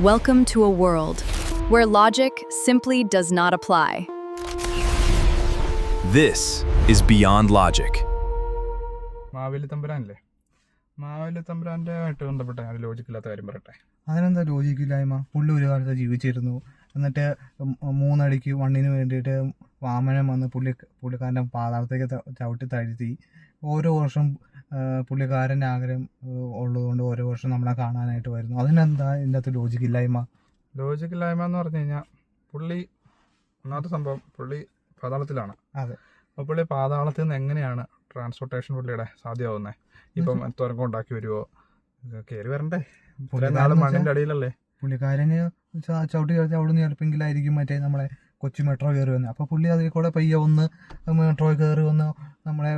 Welcome to a world where logic simply does not apply. This is Beyond Logic. Maveli തമ്പുരാനല്ലേ, Maveli തമ്പുരാൻ്റെ ആയിട്ട് ബന്ധപ്പെട്ട ഞാൻ ലോജിക്കില്ലാത്ത കാര്യം പറയട്ടെ. അതിനെന്താ ലോജിക്കില്ലായ്മ? പുള്ളി ഒരു കാലത്ത് ജീവിച്ചിരുന്നു, എന്നിട്ട് 3 അടിക്ക് മണ്ണിന് വേണ്ടിയിട്ട് വാമനൻ വന്ന് പുള്ളിക്കാരൻ്റെ പാതാളത്തേക്ക് ചവിട്ടി താഴ്ത്തി. ഓരോ വർഷം പുള്ളിക്കാരൻ്റെ ആഗ്രഹം ഉള്ളതുകൊണ്ട് ഓരോ വർഷം നമ്മളെ കാണാനായിട്ട് വരുന്നു. അതിനെന്താ ഇതിൻ്റെ അകത്ത് ലോജിക്കില്ലായ്മ എന്ന് പറഞ്ഞു കഴിഞ്ഞാൽ പുള്ളി ഒന്നാമത്തെ സംഭവം പുള്ളി പാതാളത്തിലാണ്. അതെ. അപ്പോൾ പുള്ളി പാതാളത്തിൽ നിന്ന് എങ്ങനെയാണ് ട്രാൻസ്പോർട്ടേഷൻ പുള്ളിയുടെ സാധ്യമാവുന്നത്? ഇപ്പം തുരങ്കം ഉണ്ടാക്കി വരുമോ? കയറി വരണ്ടേ? നാളെ മണ്ണിൻ്റെ അടിയിലല്ലേ പുള്ളിക്കാരന് ചവിട്ടി അവിടുന്ന് ചിലപ്പെങ്കിലായിരിക്കും മറ്റേ നമ്മളെ കൊച്ചി മെട്രോ കയറി വന്നത്. അപ്പോൾ പുള്ളി അതിൽ കൂടെ പയ്യെ ഒന്ന് മെട്രോ കയറി വന്ന് നമ്മളെ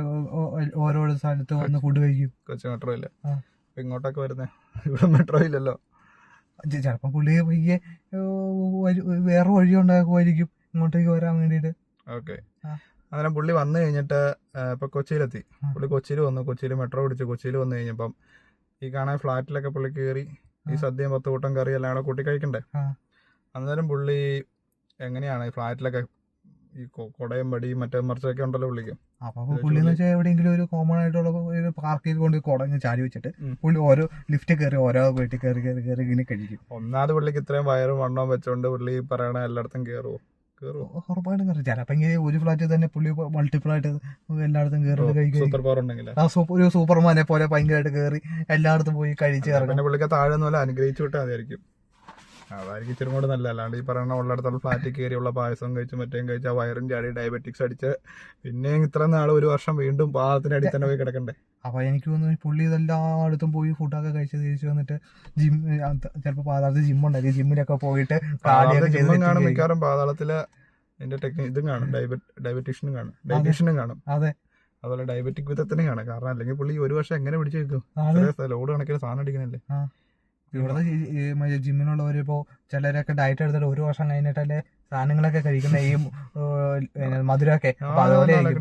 ഓരോ സ്ഥലത്ത് വന്ന് ഫുഡ് കഴിക്കും. കൊച്ചി മെട്രോ ഇല്ല, ഇങ്ങോട്ടൊക്കെ വരുന്നേ, ഇവിടെ മെട്രോ ഇല്ലല്ലോ. ചിലപ്പം പുള്ളി പയ്യെ വേറെ വഴി ഉണ്ടാക്കുമായിരിക്കും ഇങ്ങോട്ടേക്ക് വരാൻ വേണ്ടിയിട്ട്. ഓക്കെ. അങ്ങനെ പുള്ളി വന്നു കഴിഞ്ഞിട്ട് ഇപ്പൊ കൊച്ചിയിലെത്തി. പുള്ളി കൊച്ചിയിൽ വന്നു, കൊച്ചിയിൽ മെട്രോ പിടിച്ചു. കൊച്ചിയിൽ വന്നു കഴിഞ്ഞപ്പം ഈ കാണാൻ ഫ്ലാറ്റിലൊക്കെ പുള്ളി കയറി ഈ സദ്യയും 10 കൂട്ടം കറി എല്ലാം കൂടെ കൂട്ടി കഴിക്കണ്ടേ. അന്നേരം പുള്ളി എങ്ങനെയാണ് ഈ ഫ്ലാറ്റിലൊക്കെ ഈ കൊടയും പടിയും മറ്റേ മറിച്ചൊക്കെ ഉണ്ടല്ലോ പുള്ളിക്ക്. അപ്പൊ പുള്ളി എന്ന് വെച്ചാൽ എവിടെയെങ്കിലും ഒരു കോമൺ ആയിട്ടുള്ള ഒരു പാർക്കിൽ കൊണ്ട് കുടഞ്ഞ് ചാരി വെച്ചിട്ട് പുള്ളി ഓരോ ലിഫ്റ്റ് കയറി ഓരോ വീട്ടിൽ കയറി ഇങ്ങനെ കഴിക്കും. ഒന്നാമത് പുള്ളിക്ക് ഇത്രയും വയറും വണ്ണവും വെച്ചോണ്ട് പുള്ളി പറയണ എല്ലായിടത്തും കയറുമോ? ഉറപ്പായിട്ടും കയറി. ചിലപ്പോൾ ഒരു ഫ്ലാറ്റിൽ തന്നെ പുള്ളി മൾട്ടിപ്പിൾ ആയിട്ട് എല്ലായിടത്തും കയറി കഴിക്കും. സൂപ്പർ പവർ ഉണ്ടെങ്കിൽ ഒരു സൂപ്പർമാനെ പോലെ ഭയങ്കരമായിട്ട് കയറി എല്ലായിടത്തും പോയി കഴിച്ച് ഇറങ്ങും. പിന്നെ പുള്ളിക്ക് താഴെ പോലെ അനുഗ്രഹിച്ചു വിട്ടാൽ അതായിരിക്കും ഇച്ചിരി കൂടെ നല്ല. അല്ലാണ്ട് ഈ പറയുന്ന ഉള്ളിടത്തുള്ള ഫ്ലാറ്റിൽ കയറിയുള്ള പായസം കഴിച്ച് മറ്റേയും കഴിച്ച് ആ വയറും ചാടി ഡയബറ്റിക്സ് അടിച്ച് പിന്നെയും ഇത്ര നാൾ 1 വർഷം വീണ്ടും പാദത്തിനടി തന്നെ പോയി കിടക്കണ്ടേ. അപ്പൊ എനിക്ക് തോന്നുന്നു പുള്ളി ഇതെല്ലായിടത്തും പോയി ഫുഡൊക്കെ കഴിച്ച് തിരിച്ചു വന്നിട്ട് ചിലപ്പോൾ പാതാളത്തിൽ ജിമ്മുണ്ടായിരിക്കും. ജിമ്മിലൊക്കെ പോയിട്ട് ജിമ്മും കാണും, മിക്കവാറും പാതാളത്തില് ഇതിന്റെ ഇതും കാണും, ഡയബറ്റീഷ്യനും കാണും, ഡയറ്റീഷ്യനും കാണും. അതെ. അതുപോലെ ഡയബറ്റിക് വിധത്തിനും കാണും. കാരണം അല്ലെങ്കിൽ പുള്ളി 1 വർഷം എങ്ങനെ പിടിച്ചു വെക്കും? ലോഡ് കണക്കിന് സാധനം അടിക്കണല്ലേ. ഇവിടുത്തെ ജിമ്മിനുള്ളവരിപ്പോ ചിലരൊക്കെ ഡയറ്റ് എടുത്തിട്ട് 1 വർഷം കഴിഞ്ഞിട്ടല്ലേ സാധനങ്ങളൊക്കെ കഴിക്കുന്ന ഈ മധുരമൊക്കെ.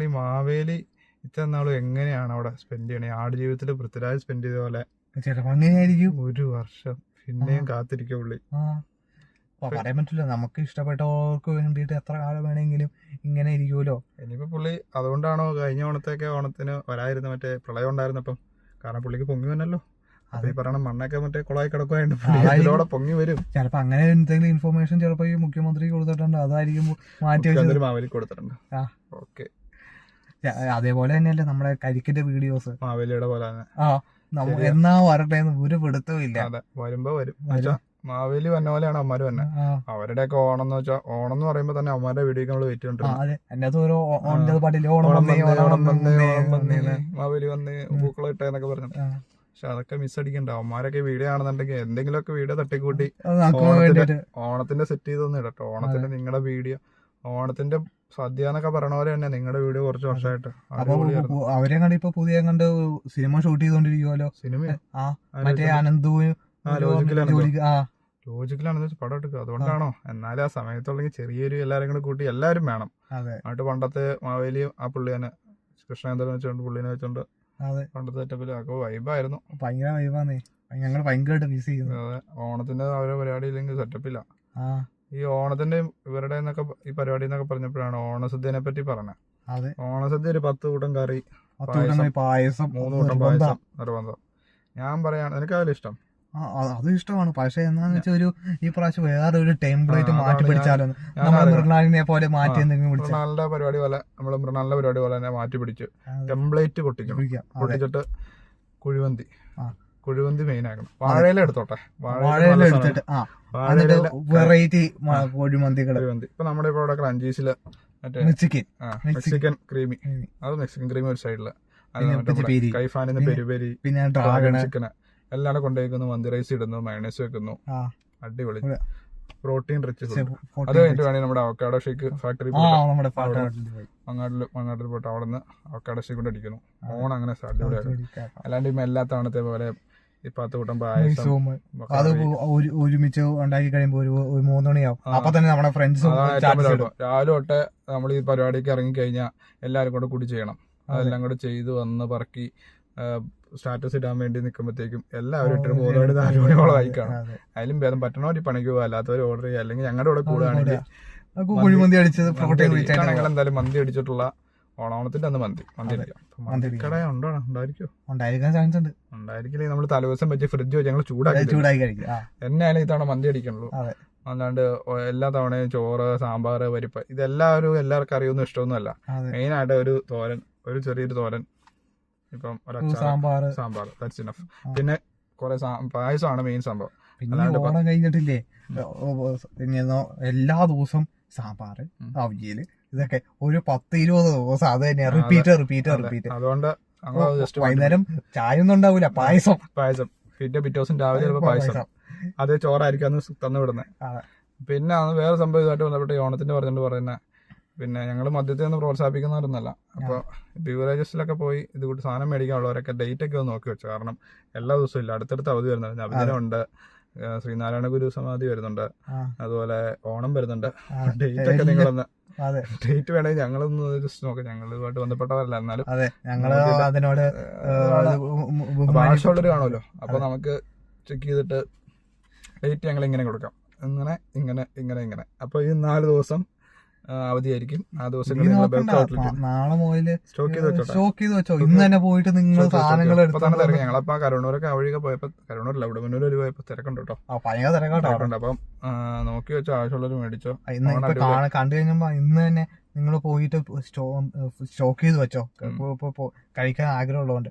ഈ മാവേലി ഇത്രനാളും എങ്ങനെയാണ് അവിടെ സ്പെൻഡ് ചെയ്യണേ? ആടുജീവിതത്തിൽ പൃഥ്വിരാജ് സ്പെൻഡ് ചെയ്ത പോലെ ചിലപ്പോ അങ്ങനെയായിരിക്കും. 1 വർഷം പിന്നെയും കാത്തിരിക്കും പുള്ളി. പറയാൻ പറ്റില്ല, നമുക്ക് ഇഷ്ടപ്പെട്ടവർക്ക് വേണ്ടിയിട്ട് എത്ര കാലം വേണമെങ്കിലും ഇങ്ങനെ ഇരിക്കുമല്ലോ. ഇനിയിപ്പോ പുള്ളി അതുകൊണ്ടാണോ കഴിഞ്ഞ ഓണത്തിന് വരാതിരുന്ന മറ്റേ പ്രളയം ഉണ്ടായിരുന്നപ്പം? കാരണം പുള്ളിക്ക് പൊങ്ങി വന്നല്ലോ. അപ്പൊ ഈ പറയണ മണ്ണൊക്കെ മറ്റേ കുളമായി കിടക്കുവായിട്ട് പൊങ്ങി വരും. ചിലപ്പോ അങ്ങനെ എന്തെങ്കിലും ഇൻഫർമേഷൻ ചിലപ്പോ ഈ മുഖ്യമന്ത്രി കൊടുത്തിട്ടുണ്ട്, അതായിരിക്കും മാറ്റി വെച്ചത്. മാവേലി കൊടുത്തിട്ടുണ്ട്. ഓക്കെ. അതേപോലെ തന്നെയല്ലേ നമ്മുടെ കരിക്കിന്റെ വീഡിയോസ് മാവേലിയുടെ പോലെ എന്നാ വരട്ടെ ഒരു പിടുത്തവും ഇല്ല. അതെ, വരുമ്പോ വരും. മാവേലി വന്ന പോലെയാണ് അമ്മമാര് തന്നെ. അവരുടെയൊക്കെ ഓണം എന്ന് വെച്ചാൽ ഓണം എന്ന് പറയുമ്പോ തന്നെ അമ്മമാരുടെ വീഡിയോ നമ്മള് വെയിറ്റ് മാവേലി വന്ന് പൂക്കളം ഇട്ടെന്നൊക്കെ പറഞ്ഞു. പക്ഷെ അതൊക്കെ മിസ് അടിക്കണ്ട. അവന്മാരൊക്കെ വീഡിയോ ആണെന്നുണ്ടെങ്കിൽ എന്തെങ്കിലുമൊക്കെ വീഡിയോ തട്ടിക്കൂട്ടി ഓണത്തിന്റെ സെറ്റ് ചെയ്തൊന്നും ഇടട്ടോ. ഓണത്തിന്റെ നിങ്ങളുടെ വീഡിയോ, ഓണത്തിന്റെ സദ്യ എന്നൊക്കെ പറയണ പോലെ തന്നെ നിങ്ങളുടെ വീഡിയോ കുറച്ച് വർഷമായിട്ട് അവരെ കണ്ട് ഇപ്പൊ പുതിയ കണ്ട് സിനിമ ഷൂട്ട് ചെയ്തോണ്ടിരിക്കുമല്ലോ. സിനിമ മറ്റേ അനന്തുവും ലോജിക്കലാണെന്ന് വെച്ചാൽ പടം എടുക്കുക. അതുകൊണ്ടാണോ? എന്നാലും ആ സമയത്തുള്ളെങ്കിൽ ചെറിയൊരു എല്ലാരും കൂടെ കൂട്ടി എല്ലാരും വേണം. എന്നിട്ട് പണ്ടത്തെ മാവേലിയും ആ പുള്ളി തന്നെ കൃഷ്ണേന്ദ്രൻ വെച്ചോണ്ട് പുള്ളിനെ വെച്ചോണ്ട് പണ്ടത്തെ സെറ്റപ്പിൽ ഒക്കെ വൈബായിരുന്നു. ഭയങ്കര വൈബാന്നേ, ഞങ്ങൾ ഭയങ്കരമായിട്ട് മിസ് ചെയ്യുന്നു. അതെ, ഓണത്തിന്റെ ഓരോ പരിപാടി ഇല്ലെങ്കിൽ സെറ്റപ്പില്ല. ഈ ഓണത്തിന്റെ ഇവരുടെ ഈ പരിപാടി എന്നൊക്കെ പറഞ്ഞപ്പോഴാണ് ഓണസദ്യനെ പറ്റി പറഞ്ഞത്. ഓണസദ്യ ഒരു 10 കൂട്ടം കറി, പായസം, 3 കൂട്ടം പായസം നിർബന്ധം. ഞാൻ പറയാണ്, എനിക്ക് അതിൽ ഇഷ്ടം. അത് ഇഷ്ടമാണ്. പക്ഷെ എന്താന്ന് വെച്ചാൽ ഈ പ്രാവശ്യം വേറെ ഒരു ടെംപ്ലേറ്റ് മാറ്റി പിടിച്ചാലോ, മൃണാലിനെ പോലെ മാറ്റി എന്തെങ്കിലും മൃണാലിന്റെ പരിപാടി പോലെ നമ്മള് മൃണാലിന്റെ പരിപാടി പോലെ തന്നെ മാറ്റി പിടിച്ച് ടെംപ്ലേറ്റ് പൊട്ടിച്ചിട്ട് കുഴിമന്തി മെയിൻ ആക്കണം. വാഴയില എടുത്തോട്ടെ, വാഴയില എടുത്തിട്ട് വെറൈറ്റി കുഴിമന്തികൾ. ഇപ്പൊ നമ്മുടെ ഇപ്പൊ ഇവിടെ ക്രഞ്ചീസില് മറ്റേ മെക്സിക്കൻ ക്രീമി, അത് മെക്സിക്കൻ ക്രീമി ഒരു സൈഡില്, കൈഫാനിന്ന് പെരി പിന്നെ ഡ്രാഗൺ ചിക്കന് എല്ലാം കൊണ്ടുപോയിക്കുന്നു. മന്തി റൈസ് ഇടുന്നു, മയണൈസ് വെക്കുന്നു, അടിപൊളി പ്രോട്ടീൻ റിച്ച് ഫുഡ്. അത് കഴിഞ്ഞിട്ട് വേണമെങ്കിൽ നമ്മുടെ അവക്കാഡോ ഷേക്ക് ഫാക്ടറി മങ്ങാട്ടിൽ പോയിട്ട് അവിടെ നിന്ന് അവക്കാഡോ ഷേക്ക് കൊണ്ട് അടിക്കുന്നു. ഓണം അങ്ങനെ അടിപൊളിയാക്കും. അല്ലാണ്ട് ഇപ്പൊ എല്ലാ തവണത്തെ പോലെ ഈ 10 കൂട്ടം പായസം അത് ഒരുമിച്ച് ഉണ്ടാക്കി കഴിയുമ്പോ ഒരു 3 മണിയാവും. അപ്പൊ തന്നെ നമ്മുടെ ഫ്രണ്ട്സ് രാവിലെ തൊട്ട് നമ്മൾ ഈ പരിപാടിക്ക് ഇറങ്ങി കഴിഞ്ഞാൽ എല്ലാവരും കൂടെ കൂടി ചെയ്യണം. അതെല്ലാം കൂടെ ചെയ്ത് വന്ന് പറക്കി സ്റ്റാറ്റസ് ഇടാൻ വേണ്ടി നിൽക്കുമ്പോഴത്തേക്കും എല്ലാവരും ഇട്ട് 3 മണി 4 മണിയോളം ആയി കാണും. അതിലും ഭേദം പറ്റണവർ പണിക്ക് പോകാം, അല്ലാത്തവർ ഓർഡർ ചെയ്യുക. അല്ലെങ്കിൽ ഞങ്ങളുടെ കൂടെ കൂടുകയാണെങ്കിൽ കുഴിമന്തി അടിച്ചത് ഞങ്ങൾ എന്തായാലും മന്തി അടിച്ചിട്ടുള്ള ഓണത്തിന്റെ അന്ന് മന്തി അടിക്കാം. മന്തിക്കട ഉണ്ടോ? ഉണ്ടായിരിക്കും, ഉണ്ടായിരിക്കാൻ ചാൻസ് ഉണ്ട്. ഉണ്ടായിരിക്കില്ലേ നമ്മൾ തലേദിവസം വെച്ച് ഫ്രിഡ്ജ് വെച്ച് ഞങ്ങൾ ചൂടാക്കി കഴിക്കും. എന്നെയാലും ഇത്തവണ മന്തി അടിക്കണല്ലോ. അല്ലാണ്ട് എല്ലാ തവണയും ചോറ്, സാമ്പാർ, പരിപ്പ് ഇതെല്ലാവരും എല്ലാവർക്കും അറിയുന്ന ഇഷ്ടമൊന്നുമല്ല. മെയിനായിട്ട് ഒരു തോരൻ, ഒരു ചെറിയൊരു തോരൻ, ഇപ്പം ഒരു സാമ്പാർ, ദാറ്റ്സ് ഇനഫ്. പിന്നെ കുറെ പായസമാണ് മെയിൻ സംഭവം. പിന്നെ ഓണം കഴിഞ്ഞിട്ടില്ലേ എല്ലാ ദിവസവും സാമ്പാർ, അവിയല്, ഇതൊക്കെ ഒരു 10-20 ദിവസം അത് തന്നെ റിപ്പീറ്റ്. അതുകൊണ്ട് വൈകുന്നേരം ചായ ഒന്നും ഉണ്ടാവൂല, പായസം. പിറ്റേ ദിവസം രാവിലെ ചിലപ്പോൾ പായസം, അത് ചോറായിരിക്കും അന്ന് തന്നു വിടുന്നത്. പിന്നെ അന്ന് വേറെ സംഭവം ഇതുമായിട്ട് ബന്ധപ്പെട്ട് ഓണത്തിന്റെ പറയുന്ന പിന്നെ ഞങ്ങൾ മദ്യത്തെ ഒന്ന് പ്രോത്സാഹിപ്പിക്കുന്നവരൊന്നല്ല. അപ്പോൾ ബിവറേജസിലൊക്കെ പോയി ഇത് കൂട്ടി സാധനം മേടിക്കാനുള്ളവരൊക്കെ ഡേറ്റ് ഒക്കെ ഒന്ന് നോക്കി വെച്ചു. കാരണം എല്ലാ ദിവസവും ഇല്ല, അടുത്തടുത്ത് അവധി വരുന്നുണ്ട്. അഭിനയമുണ്ട്, ശ്രീനാരായണ ഗുരു സമാധി വരുന്നുണ്ട്, അതുപോലെ ഓണം വരുന്നുണ്ട്. ഡേറ്റ് ഒക്കെ നിങ്ങളൊന്ന് ഡേറ്റ് വേണമെങ്കിൽ ഞങ്ങളൊന്ന് ജസ്റ്റ് നോക്കാം. ഞങ്ങൾ ഇതുമായിട്ട് ബന്ധപ്പെട്ടവരല്ല, എന്നാലും ആവശ്യമുള്ളവർ കാണുമല്ലോ. അപ്പൊ നമുക്ക് ചെക്ക് ചെയ്തിട്ട് ഡേറ്റ് ഞങ്ങൾ ഇങ്ങനെ കൊടുക്കാം, ഇങ്ങനെ. അപ്പൊ ഈ 4 ദിവസം അവധിയായിരിക്കും. ആ ദിവസങ്ങളിൽ നാളെ മുതൽ സ്റ്റോക്ക് ചെയ്ത് വെച്ചോ. ഇന്ന് തന്നെ പോയിട്ട് നിങ്ങൾ സാധനങ്ങൾ തിരക്ക്. ഞങ്ങളപ്പോ കരുവണ്ണൂരൊക്കെ വഴിയൊക്കെ പോയപ്പോ, കരുവണ്ണൂരില്ല ഉടുമ്പന്നൂർ പോയപ്പോ തിരക്കുണ്ട് കേട്ടോ. അപ്പം നോക്കി വെച്ചോ, ആവശ്യമുള്ളവർ മേടിച്ചോ. കണ്ടു കഴിഞ്ഞപ്പോ ഇന്ന് തന്നെ നിങ്ങൾ പോയിട്ട് സ്റ്റോക്ക് ചെയ്ത് വെച്ചോ. കഴിക്കാൻ ആഗ്രഹമുള്ളതുകൊണ്ട്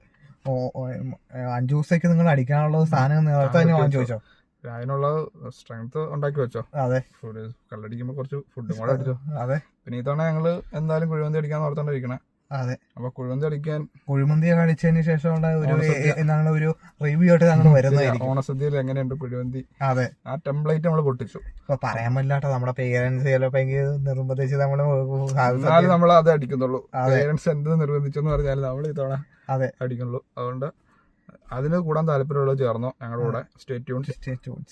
5 ദിവസത്തേക്ക് നിങ്ങൾ അടിക്കാനുള്ള സാധനം നേരത്തെ തന്നെ വാങ്ങിച്ചു വെച്ചോ. അതിനുള്ള സ്ട്രെങ്ത് ഉണ്ടാക്കി വെച്ചോ. അതെ, ഫുഡ് കള്ളടിക്കുമ്പോ കുറച്ച് ഫുഡും കൂടെ അടിച്ചോ. അതെ, പിന്നെ ഇത്തവണ ഞങ്ങള് എന്തായാലും കുഴിമന്തി അടിക്കാന്ന് ഓർത്തോണ്ടിരിക്കണേ. അതെ, അപ്പൊ കുഴിമന്തി അടിച്ചതിന് ശേഷമുള്ള ഒരു റിവ്യൂ ആയിട്ട് ഞങ്ങൾ വരുന്നതായിരിക്കും. ഓണസദ്യയിൽ എങ്ങനെയുണ്ട് കുഴിമന്തി? അതെ, ആ ടെംപ്ലേറ്റ് നമ്മള് പൊട്ടിച്ചു. ഇപ്പൊ പറയാൻ പറ്റില്ലാട്ടോ, നമ്മുടെ പേരൻസ് ചിലപ്പോ നിർബന്ധിച്ച് നമ്മൾ അത് അടിക്കുന്നുള്ളൂ. പേരൻസ് എന്ത് നിർബന്ധിച്ചെന്ന് പറഞ്ഞാലും നമ്മൾ ഇത്തവണ അടിക്കുന്നുള്ളൂ. അതുകൊണ്ട് അതിന് കൂടാൻ താല്പര്യമുള്ളത് ചേർന്നോ ഞങ്ങളുടെ കൂടെ. Stay tunes.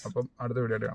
അപ്പം അടുത്ത വീഡിയോ ആയിട്ട് കാണാം.